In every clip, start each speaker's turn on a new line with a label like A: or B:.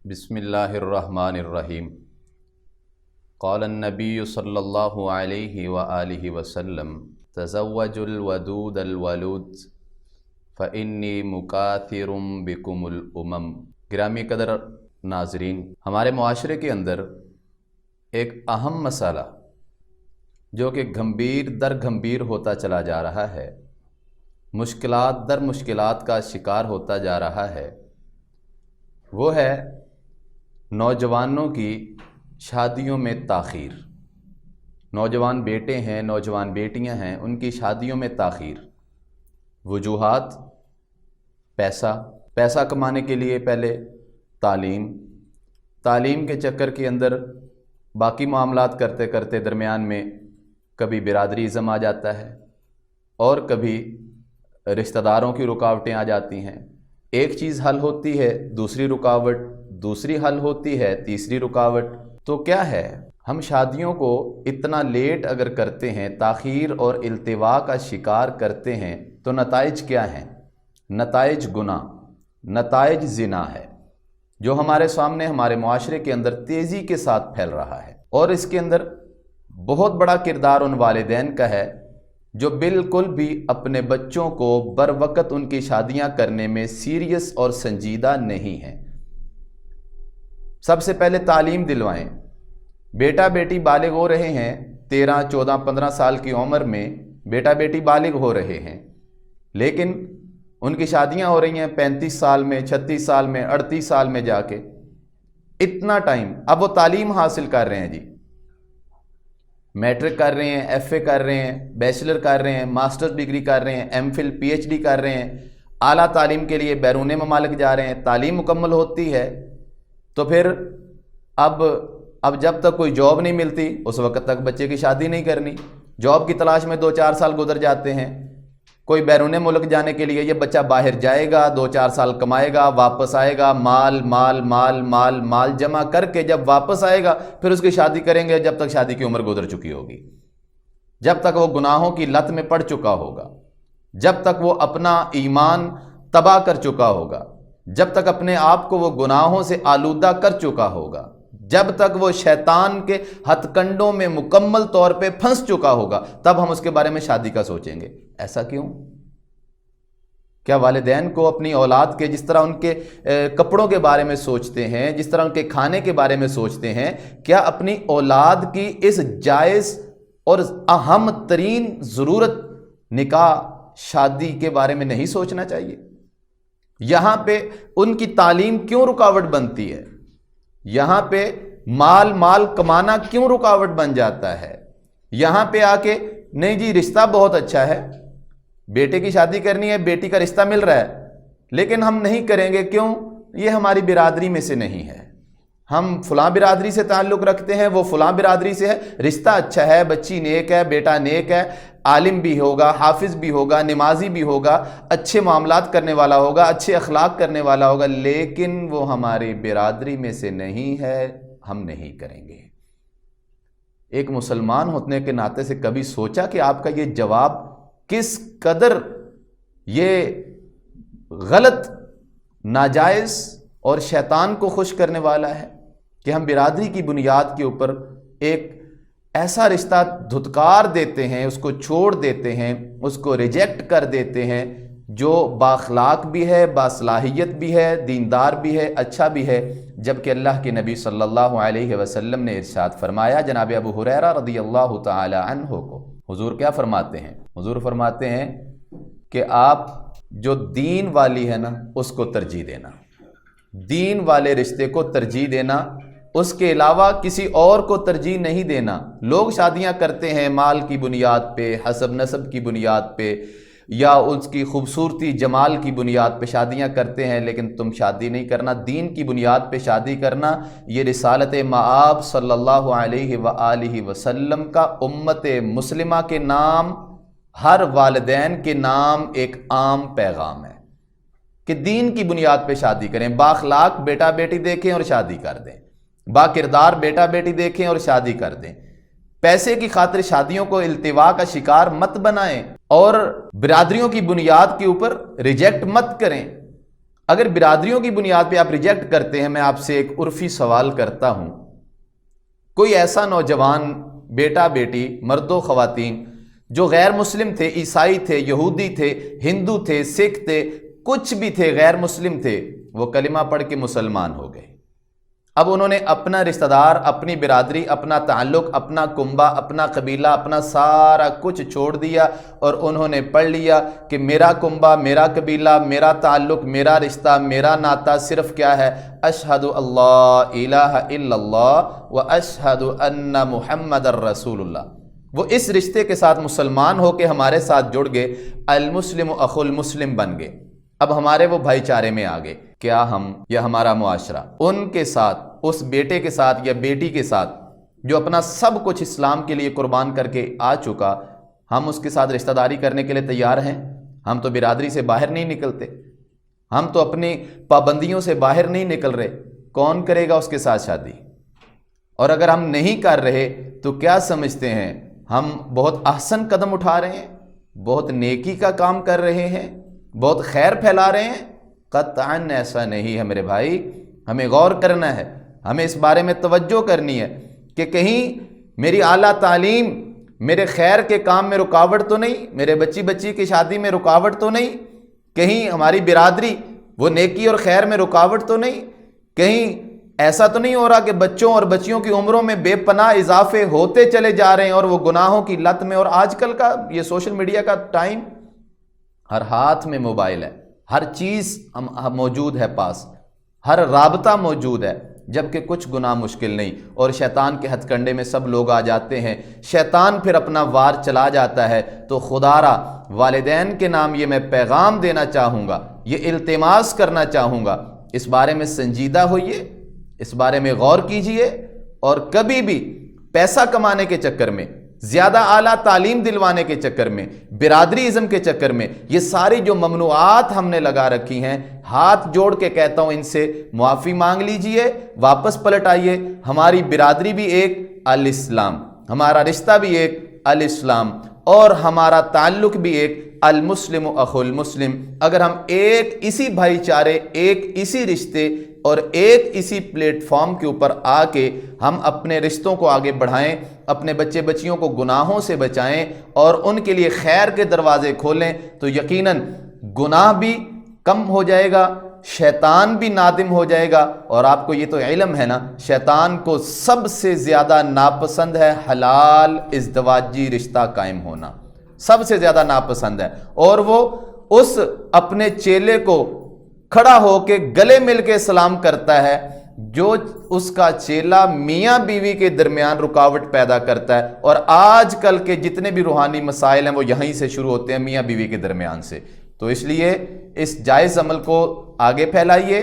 A: بسم اللہ الرحمن الرحیم قال النبی صلی اللہ علیہ وآلہ وسلم تزوجوا الودود الولود فإنی مکاثر بکم الامم۔ گرامی قدر ناظرین، ہمارے معاشرے کے اندر ایک اہم مسئلہ جو کہ گھمبیر در گھمبیر ہوتا چلا جا رہا ہے، مشکلات در مشکلات کا شکار ہوتا جا رہا ہے، وہ ہے نوجوانوں کی شادیوں میں تاخیر۔ نوجوان بیٹے ہیں، نوجوان بیٹیاں ہیں، ان کی شادیوں میں تاخیر۔ وجوہات: پیسہ کمانے کے لیے پہلے تعلیم کے چکر کے اندر باقی معاملات کرتے کرتے درمیان میں کبھی برادری ازم آ جاتا ہے اور کبھی رشتہ داروں کی رکاوٹیں آ جاتی ہیں۔ ایک چیز حل ہوتی ہے، دوسری رکاوٹ، دوسری حل ہوتی ہے، تیسری رکاوٹ۔ تو کیا ہے، ہم شادیوں کو اتنا لیٹ اگر کرتے ہیں، تاخیر اور التوا کا شکار کرتے ہیں، تو نتائج کیا ہیں؟ نتائج گناہ، نتائج زنا ہے، جو ہمارے سامنے ہمارے معاشرے کے اندر تیزی کے ساتھ پھیل رہا ہے۔ اور اس کے اندر بہت بڑا کردار ان والدین کا ہے جو بالکل بھی اپنے بچوں کو بر وقت ان کی شادیاں کرنے میں سیریس اور سنجیدہ نہیں ہیں۔ سب سے پہلے تعلیم دلوائیں۔ بیٹا بیٹی بالغ ہو رہے ہیں، 13، 14، 15 سال کی عمر میں بیٹا بیٹی بالغ ہو رہے ہیں، لیکن ان کی شادیاں ہو رہی ہیں 35 سال میں، 36 سال میں، 38 سال میں جا کے۔ اتنا ٹائم اب وہ تعلیم حاصل کر رہے ہیں، میٹرک کر رہے ہیں، ایف اے کر رہے ہیں، بیچلر کر رہے ہیں، ماسٹر ڈگری کر رہے ہیں، M Phil P H D کر رہے ہیں، اعلیٰ تعلیم کے لیے بیرون ممالک جا رہے ہیں۔ تعلیم مکمل ہوتی ہے تو پھر اب جب تک کوئی جاب نہیں ملتی اس وقت تک بچے کی شادی نہیں کرنی۔ جاب کی تلاش میں 2-4 سال گزر جاتے ہیں۔ کوئی بیرون ملک جانے کے لیے یہ بچہ باہر جائے گا، 2-4 سال کمائے گا، واپس آئے گا، مال مال مال مال مال جمع کر کے جب واپس آئے گا پھر اس کی شادی کریں گے، جب تک شادی کی عمر گزر چکی ہوگی، جب تک وہ گناہوں کی لت میں پڑ چکا ہوگا، جب تک وہ اپنا ایمان تباہ کر چکا ہوگا، جب تک اپنے آپ کو وہ گناہوں سے آلودہ کر چکا ہوگا، جب تک وہ شیطان کے ہتھ کنڈوں میں مکمل طور پہ پھنس چکا ہوگا، تب ہم اس کے بارے میں شادی کا سوچیں گے۔ ایسا کیوں؟ کیا والدین کو اپنی اولاد کے جس طرح ان کے کپڑوں کے بارے میں سوچتے ہیں، جس طرح ان کے کھانے کے بارے میں سوچتے ہیں، کیا اپنی اولاد کی اس جائز اور اہم ترین ضرورت نکاح شادی کے بارے میں نہیں سوچنا چاہیے؟ یہاں پہ ان کی تعلیم کیوں رکاوٹ بنتی ہے؟ یہاں پہ مال کمانا کیوں رکاوٹ بن جاتا ہے؟ یہاں پہ آ کے نہیں جی رشتہ بہت اچھا ہے، بیٹے کی شادی کرنی ہے، بیٹی کا رشتہ مل رہا ہے، لیکن ہم نہیں کریں گے۔ کیوں؟ یہ ہماری برادری میں سے نہیں ہے، ہم فلاں برادری سے تعلق رکھتے ہیں، وہ فلاں برادری سے ہے، رشتہ اچھا ہے، بچی نیک ہے، بیٹا نیک ہے، عالم بھی ہوگا، حافظ بھی ہوگا، نمازی بھی ہوگا، اچھے معاملات کرنے والا ہوگا، اچھے اخلاق کرنے والا ہوگا، لیکن وہ ہماری برادری میں سے نہیں ہے، ہم نہیں کریں گے۔ ایک مسلمان ہونے کے ناطے سے کبھی سوچا کہ آپ کا یہ جواب کس قدر یہ غلط، ناجائز اور شیطان کو خوش کرنے والا ہے کہ ہم برادری کی بنیاد کے اوپر ایک ایسا رشتہ دھتکار دیتے ہیں، اس کو چھوڑ دیتے ہیں، اس کو ریجیکٹ کر دیتے ہیں، جو بااخلاق بھی ہے، باصلاحیت بھی ہے، دیندار بھی ہے، اچھا بھی ہے، جبکہ اللہ کے نبی صلی اللہ علیہ وسلم نے ارشاد فرمایا، جناب ابو ہریرہ رضی اللہ تعالی عنہ کو حضور کیا فرماتے ہیں؟ حضور فرماتے ہیں کہ آپ جو دین والی ہے نا اس کو ترجیح دینا، دین والے رشتے کو ترجیح دینا، اس کے علاوہ کسی اور کو ترجیح نہیں دینا۔ لوگ شادیاں کرتے ہیں مال کی بنیاد پہ، حسب نسب کی بنیاد پہ، یا اس کی خوبصورتی جمال کی بنیاد پہ شادیاں کرتے ہیں، لیکن تم شادی نہیں کرنا، دین کی بنیاد پہ شادی کرنا۔ یہ رسالت مآب صلی اللہ علیہ وآلہ وسلم کا امت مسلمہ کے نام، ہر والدین کے نام ایک عام پیغام ہے کہ دین کی بنیاد پہ شادی کریں، بااخلاق بیٹا بیٹی دیکھیں اور شادی کر دیں، با کردار بیٹا بیٹی دیکھیں اور شادی کر دیں۔ پیسے کی خاطر شادیوں کو التوا کا شکار مت بنائیں اور برادریوں کی بنیاد کے اوپر ریجیکٹ مت کریں۔ اگر برادریوں کی بنیاد پہ آپ ریجیکٹ کرتے ہیں، میں آپ سے ایک عرفی سوال کرتا ہوں، کوئی ایسا نوجوان بیٹا بیٹی مرد و خواتین جو غیر مسلم تھے، عیسائی تھے، یہودی تھے، ہندو تھے، سکھ تھے، کچھ بھی تھے، غیر مسلم تھے، وہ کلمہ پڑھ کے مسلمان ہو گئے، اب انہوں نے اپنا رشتہ دار، اپنی برادری، اپنا تعلق، اپنا کنبہ، اپنا قبیلہ، اپنا سارا کچھ چھوڑ دیا اور انہوں نے پڑھ لیا کہ میرا کنبہ، میرا قبیلہ، میرا تعلق، میرا رشتہ، میرا ناطہ صرف کیا ہے؟ اشہد اللہ الہ الا اللہ و اشہد ان محمد الرسول اللہ۔ وہ اس رشتے کے ساتھ مسلمان ہو کے ہمارے ساتھ جڑ گئے، المسلم اخو المسلم بن گئے، اب ہمارے وہ بھائی چارے میں آ گئے۔ کیا ہم یا ہمارا معاشرہ ان کے ساتھ، اس بیٹے کے ساتھ یا بیٹی کے ساتھ جو اپنا سب کچھ اسلام کے لیے قربان کر کے آ چکا، ہم اس کے ساتھ رشتہ داری کرنے کے لیے تیار ہیں؟ ہم تو برادری سے باہر نہیں نکلتے، ہم تو اپنی پابندیوں سے باہر نہیں نکل رہے، کون کرے گا اس کے ساتھ شادی؟ اور اگر ہم نہیں کر رہے تو کیا سمجھتے ہیں ہم بہت احسن قدم اٹھا رہے ہیں، بہت نیکی کا کام کر رہے ہیں، بہت خیر پھیلا رہے ہیں؟ قطعاً ایسا نہیں ہے میرے بھائی، ہمیں غور کرنا ہے، ہمیں اس بارے میں توجہ کرنی ہے کہ کہیں میری اعلیٰ تعلیم میرے خیر کے کام میں رکاوٹ تو نہیں، میرے بچی کی شادی میں رکاوٹ تو نہیں، کہیں ہماری برادری وہ نیکی اور خیر میں رکاوٹ تو نہیں، کہیں ایسا تو نہیں ہو رہا کہ بچوں اور بچیوں کی عمروں میں بے پناہ اضافے ہوتے چلے جا رہے ہیں اور وہ گناہوں کی لت میں؟ اور آج کل کا یہ سوشل میڈیا کا ٹائم، ہر ہاتھ میں موبائل ہے، ہر چیز موجود ہے پاس، ہر رابطہ موجود ہے، جبکہ کچھ گناہ مشکل نہیں، اور شیطان کے ہتھ کنڈے میں سب لوگ آ جاتے ہیں، شیطان پھر اپنا وار چلا جاتا ہے۔ تو خدا را والدین کے نام یہ میں پیغام دینا چاہوں گا، یہ التماس کرنا چاہوں گا، اس بارے میں سنجیدہ ہوئیے، اس بارے میں غور کیجئے، اور کبھی بھی پیسہ کمانے کے چکر میں، زیادہ اعلیٰ تعلیم دلوانے کے چکر میں، برادری ازم کے چکر میں، یہ ساری جو ممنوعات ہم نے لگا رکھی ہیں، ہاتھ جوڑ کے کہتا ہوں ان سے معافی مانگ لیجئے، واپس پلٹ آئیے۔ ہماری برادری بھی ایک الاسلام، ہمارا رشتہ بھی ایک الاسلام، اور ہمارا تعلق بھی ایک المسلم اخو المسلم۔ اگر ہم ایک اسی بھائی چارے، ایک اسی رشتے اور ایک اسی پلیٹ فارم کے اوپر آ کے ہم اپنے رشتوں کو آگے بڑھائیں، اپنے بچے بچیوں کو گناہوں سے بچائیں اور ان کے لیے خیر کے دروازے کھولیں، تو یقیناً گناہ بھی کم ہو جائے گا، شیطان بھی نادم ہو جائے گا۔ اور آپ کو یہ تو علم ہے نا، شیطان کو سب سے زیادہ ناپسند ہے حلال ازدواجی رشتہ قائم ہونا، سب سے زیادہ ناپسند ہے، اور وہ اس اپنے چیلے کو کھڑا ہو کے گلے مل کے سلام کرتا ہے جو اس کا چیلا میاں بیوی کے درمیان رکاوٹ پیدا کرتا ہے۔ اور آج کل کے جتنے بھی روحانی مسائل ہیں وہ یہیں سے شروع ہوتے ہیں، میاں بیوی کے درمیان سے۔ تو اس لیے اس جائز عمل کو آگے پھیلائیے،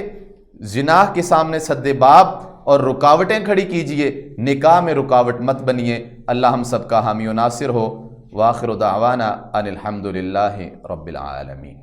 A: زنا کے سامنے سد باب اور رکاوٹیں کھڑی کیجئے، نکاح میں رکاوٹ مت بنیے۔ اللہ ہم سب کا حامی و ناصر ہو۔ وآخر دعوانا ان الحمد للہ رب العالمین۔